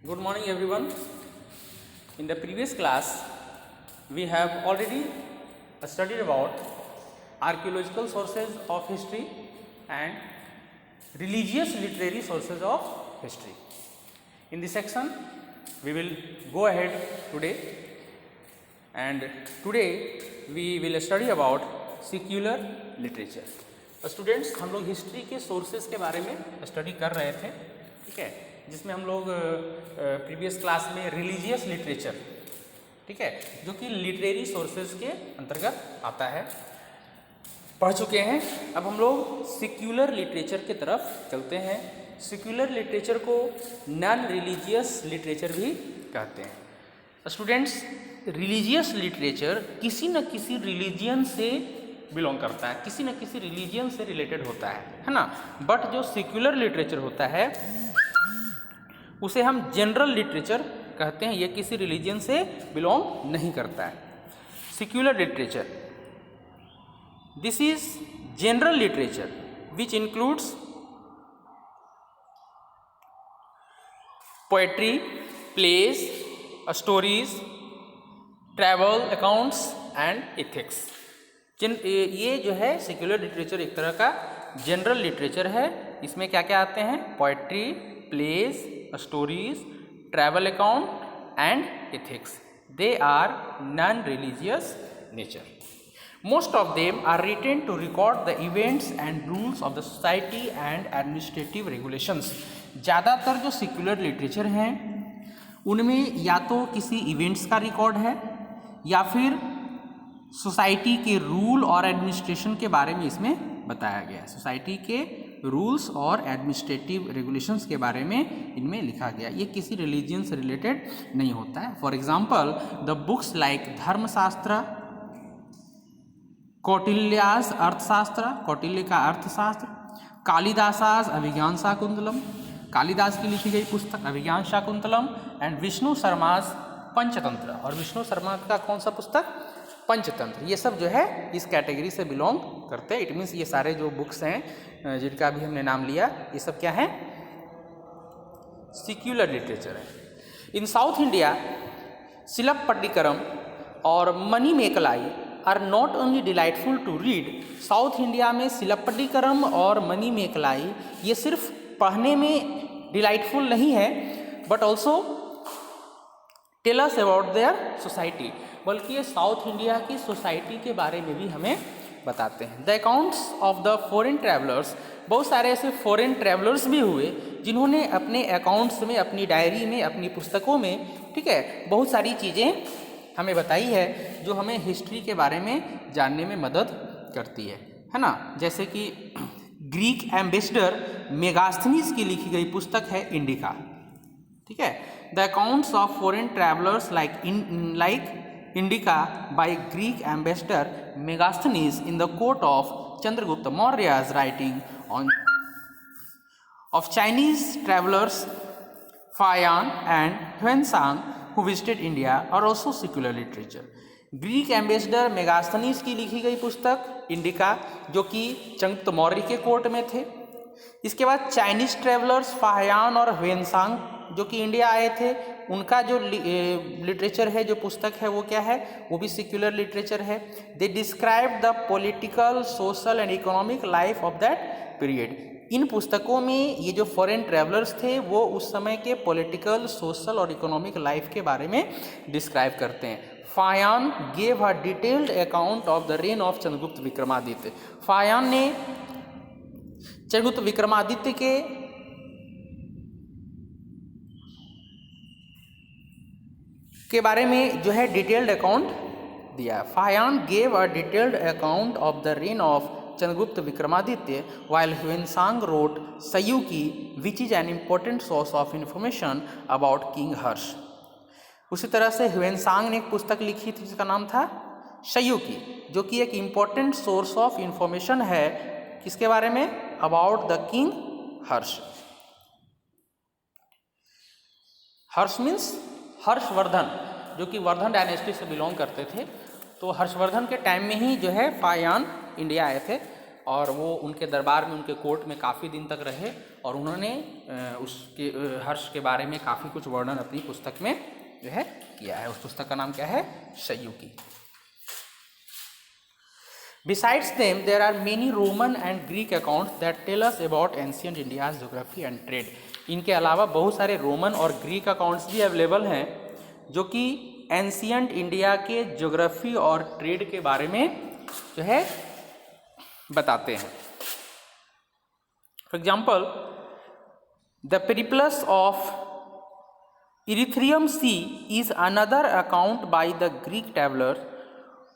Good morning everyone. In the previous class we have already studied about archaeological sources of history and religious literary sources of history. In this section we will go ahead today, and today we will study about secular literature. Students, हम लोग history के sources के बारे में study कर रहे थे, ठीक है, जिसमें हम लोग प्रीवियस क्लास में रिलीजियस लिटरेचर, ठीक है, जो कि लिटरेरी सोर्सेज के अंतर्गत आता है, पढ़ चुके हैं. अब हम लोग सेक्युलर लिटरेचर की तरफ चलते हैं. सेक्युलर लिटरेचर को नॉन रिलीजियस लिटरेचर भी कहते हैं. स्टूडेंट्स, रिलीजियस लिटरेचर किसी न किसी रिलीजियन से बिलोंग करता है, किसी न किसी रिलीजियन से रिलेटेड होता है ना. बट जो सेक्युलर लिटरेचर होता है उसे हम जनरल लिटरेचर कहते हैं. ये किसी रिलीजियन से बिलोंग नहीं करता है. Secular literature, this is general literature which includes poetry, plays, stories, travel accounts and ethics. ये जो है सेक्युलर लिटरेचर एक तरह का जनरल लिटरेचर है. इसमें क्या क्या आते हैं? Poetry, plays, stories, travel account and ethics. They are non religious nature. Most of them are written to record the events and rules of the society and administrative regulations. ज़्यादातर जो secular literature हैं उनमें या तो किसी events का record है या फिर सोसाइटी के रूल और एडमिनिस्ट्रेशन के बारे में इसमें बताया गया है. सोसाइटी के रूल्स और एडमिनिस्ट्रेटिव रेगुलेशंस के बारे में इनमें लिखा गया. ये किसी रिलीजन से रिलेटेड नहीं होता है. For example the books like धर्मशास्त्र, कौटिल्यास अर्थशास्त्र, कौटिल्य का अर्थशास्त्र, कालिदासास अभिज्ञान शाकुंतलम, कालिदास की लिखी गई पुस्तक अभिज्ञान शाकुंतलम, एंड विष्णु शर्मास पंचतंत्र. और विष्णु शर्मा का कौन सा पुस्तक? पंचतंत्र. ये सब जो है इस कैटेगरी से बिलोंग करते हैं. इट मीन्स ये सारे जो बुक्स हैं जिनका भी हमने नाम लिया, ये सब क्या है? सेक्युलर लिटरेचर है. इन साउथ इंडिया शिलप्पट्टिकरम और Manimekalai are not only delightful to read. South India में शिलप्पट्टिकरम और मणिमेकलाई ये सिर्फ पढ़ने में डिलाइटफुल नहीं है, but also tell us about their society. बल्कि ये साउथ इंडिया की सोसाइटी के बारे में भी हमें बताते हैं. The accounts of the foreign travellers, बहुत सारे ऐसे फॉरेन ट्रैवलर्स भी हुए जिन्होंने अपने अकाउंट्स में, अपनी डायरी में, अपनी पुस्तकों में, ठीक है, बहुत सारी चीज़ें हमें बताई है जो हमें हिस्ट्री के बारे में जानने में मदद करती है ना. जैसे कि ग्रीक एम्बेसडर मेगास्थनीज की लिखी गई पुस्तक है इंडिका, ठीक है. The accounts of foreign travellers like Indica by Greek ambassador Megasthenes in the court of Chandragupta Maurya's writing on of Chinese travelers Fayan and Huansang who visited India are also secular literature. Greek ambassador Megasthenes की लिखी गई पुस्तक indica, जो कि चंद्रगुप्त मौर्य के court में थे. इसके बाद चाइनीज ट्रेवलर्स फाहयान और ह्वेनसांग जो कि इंडिया आए थे, उनका जो लिटरेचर है, जो पुस्तक है, वो क्या है? वो भी सेक्युलर लिटरेचर है. They describe the political, social and economic life of that period. इन पुस्तकों में ये जो फॉरेन ट्रैवलर्स थे वो उस समय के पॉलिटिकल, सोशल और इकोनॉमिक लाइफ के बारे में डिस्क्राइब करते हैं. फायान gave a detailed account of the reign of Chandragupta Vikramaditya. फायान ने चंद्रगुप्त विक्रमादित्य के बारे में जो है डिटेल्ड अकाउंट दिया. Fahien gave a detailed account of the reign of Chandragupta Vikramaditya while Huansang wrote Siyuki which is an important source of information about King Harsha. उसी तरह से ह्वेनसांग ने एक पुस्तक लिखी थी जिसका नाम था सयुकी, जो कि एक इम्पोर्टेंट सोर्स ऑफ इंफॉर्मेशन है किसके बारे में? About the king Harsh. Harsh means Harshvardhan, जो कि वर्धन डायनेस्टी से बिलोंग करते थे. तो हर्षवर्धन के टाइम में ही जो है फायान इंडिया आए थे. और वो उनके दरबार में, उनके कोर्ट में काफ़ी दिन तक रहे और उन्होंने उसके हर्ष के बारे में काफ़ी कुछ वर्णन अपनी पुस्तक में जो है किया है। उस पुस्तक का नाम क्या है? संयुगी। Besides them, there are many Roman and Greek accounts that tell us about ancient India's geography and trade. इनके अलावा बहुत सारे रोमन और ग्रीक अकाउंट्स भी अवेलेबल हैं जो कि एंशियंट इंडिया के ज्योग्राफी और ट्रेड के बारे में जो है बताते हैं। For example, the Periplus of Erythraean Sea is another account by the Greek traveller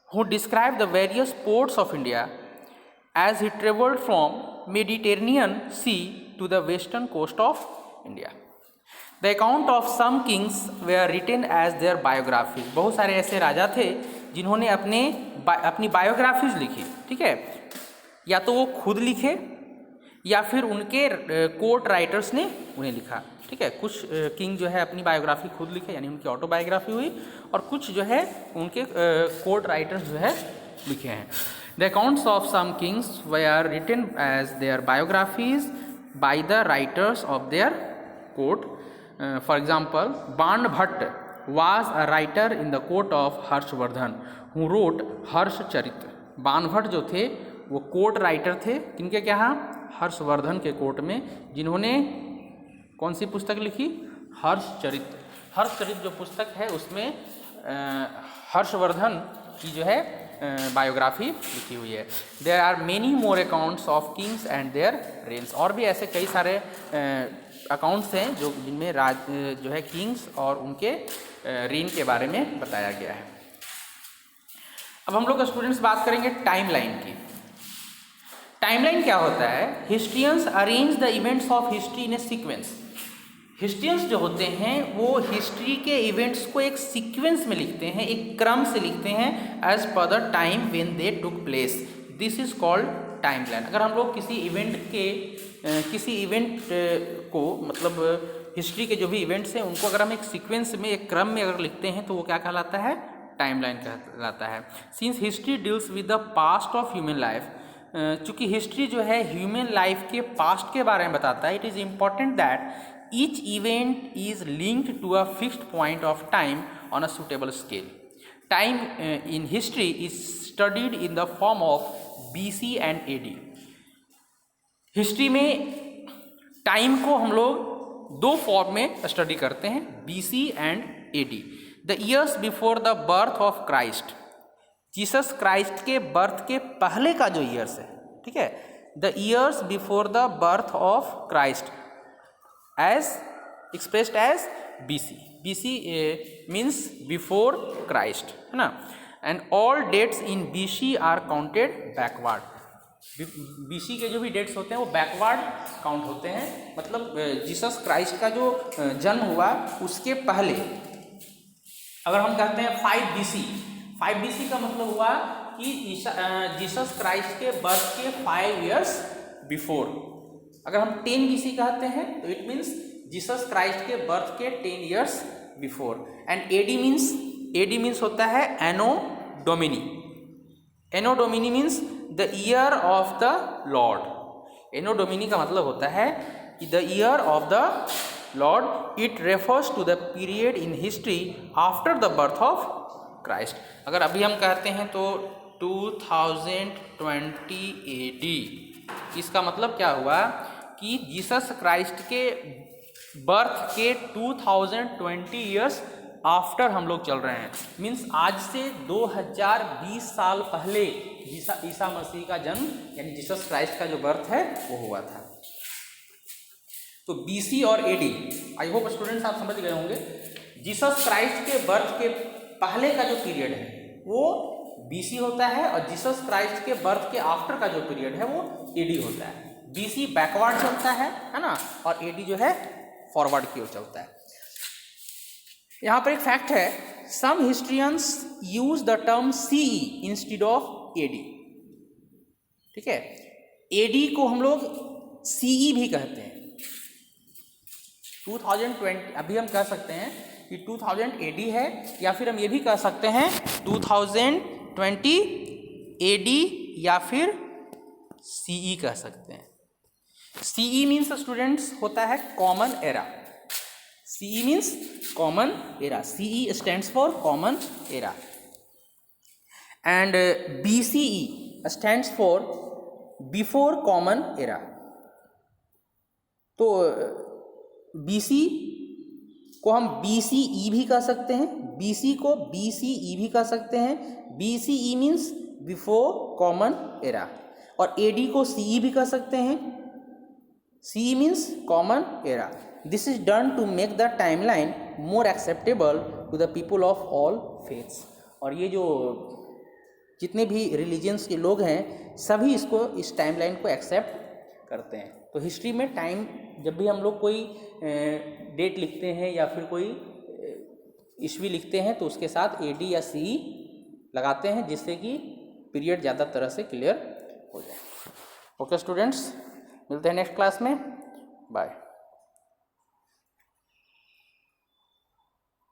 who described the various ports of India as he traveled from Mediterranean Sea to the western coast of India. The account of some kings were written as their biographies. बहुत सारे ऐसे राजा थे जिन्होंने अपनी biographies लिखी, ठीक है, या तो वो खुद लिखे या फिर उनके कोर्ट राइटर्स ने उन्हें लिखा, ठीक है। कुछ किंग जो है अपनी बायोग्राफी खुद लिखे, यानी उनकी ऑटोबायोग्राफी हुई, और कुछ जो है उनके कोर्ट राइटर्स जो है लिखे हैं। The accounts of some kings were written as their biographies by the writers of their court. For example, Banabhatta was a writer in the court of Harshavardhana who wrote Harshacharita. Banabhatta जो थे वो कोर्ट राइटर थे किनके क्या? हर्षवर्धन के कोर्ट में, जिन्होंने कौन सी पुस्तक लिखी? हर्षचरित। हर्षचरित जो पुस्तक है उसमें हर्षवर्धन की जो है बायोग्राफी लिखी हुई है। There are many more accounts of kings and their reigns. और भी ऐसे कई सारे अकाउंट्स हैं जो जिनमें जो है किंग्स और उनके रेन के बारे में बताया गया है। अब हम लोग स्टूडेंट्स बात करेंगे टाइमलाइन की। टाइमलाइन क्या होता है? Historians arrange the events of history in a sequence. Historians जो होते हैं वो हिस्ट्री के इवेंट्स को एक सीक्वेंस में लिखते हैं, एक क्रम से लिखते हैं, as per the time when they took place. This is called timeline. अगर हम लोग किसी इवेंट को, मतलब हिस्ट्री के जो भी इवेंट्स हैं उनको अगर हम एक सीक्वेंस में, एक क्रम में अगर लिखते हैं तो वो क्या कहलाता है? टाइमलाइन कहलाता है। Since history deals with the past of human life, चूँकि हिस्ट्री जो है ह्यूमन लाइफ के पास्ट के बारे में बताता है, it is important that each event is linked to a fixed point of time on a suitable scale. Time in history is studied in the form of BC and AD। History में time को हम लोग दो form में study करते हैं, BC and AD। The years before the birth of Christ, Jesus Christ के birth के पहले का जो ईयर्स है, ठीक है, the years before the birth of Christ as expressed as BC। BC means before Christ, है ना। And all dates in BC are counted backward. BC के जो भी डेट्स होते हैं वो बैकवर्ड काउंट होते हैं, मतलब जीसस क्राइस्ट का जो जन्म हुआ उसके पहले। अगर हम कहते हैं 5 BC का मतलब हुआ कि जीसस क्राइस्ट के बर्थ के 5 years बिफोर। अगर हम 10 BC कहते हैं तो इट मीन्स जीसस क्राइस्ट के बर्थ के 10 years before. And AD means होता है anno Domini. Anno Domini means the year of the Lord. Anno Domini का मतलब होता है कि the year of the Lord. It refers to the period in history after the birth of Christ. अगर अभी हम कहते हैं तो 2020 AD, इसका मतलब क्या हुआ कि जीसस क्राइस्ट के बर्थ के 2020 years आफ्टर हम लोग चल रहे हैं। मीन्स आज से 2020 साल पहले ईसा मसीह का जन्म, यानी जीसस क्राइस्ट का जो बर्थ है वो हुआ था। तो BC और AD, आई होप स्टूडेंट्स आप समझ गए होंगे। जीसस क्राइस्ट के बर्थ के पहले का जो पीरियड है वो BC होता है, और जीसस क्राइस्ट के बर्थ के आफ्टर का जो पीरियड है वो AD होता है। BC बैकवर्ड चलता है ना, और AD जो है फॉरवर्ड की ओर चलता है। यहाँ पर एक फैक्ट है, some historians use the term CE instead of AD, ठीक है। AD को हम लोग CE भी कहते हैं। 2020 अभी हम कह सकते हैं कि 2000 AD है, या फिर हम ये भी कह सकते हैं 2020 AD या फिर CE कह सकते हैं। CE मीन्स स्टूडेंट्स होता है common era. CE means common era. CE stands for common era and BCE stands for before common era. तो BC को हम BCE भी कह सकते हैं, BC को BCE भी कह सकते हैं। BCE means before common era. और AD को CE भी कह सकते हैं, CE means common era. This is done to make the timeline more acceptable to the people of all faiths. और ये जो जितने भी रिलीजन्स के लोग हैं सभी इसको, इस टाइमलाइन को एक्सेप्ट करते हैं। तो हिस्ट्री में टाइम, जब भी हम लोग कोई डेट लिखते हैं या फिर कोई ईस्वी लिखते हैं तो उसके साथ AD या CE लगाते हैं, जिससे कि पीरियड ज़्यादा तरह से क्लियर हो जाए। ओके स्टूडेंट्स, मिलते हैं नेक्स्ट क्लास में। बाय।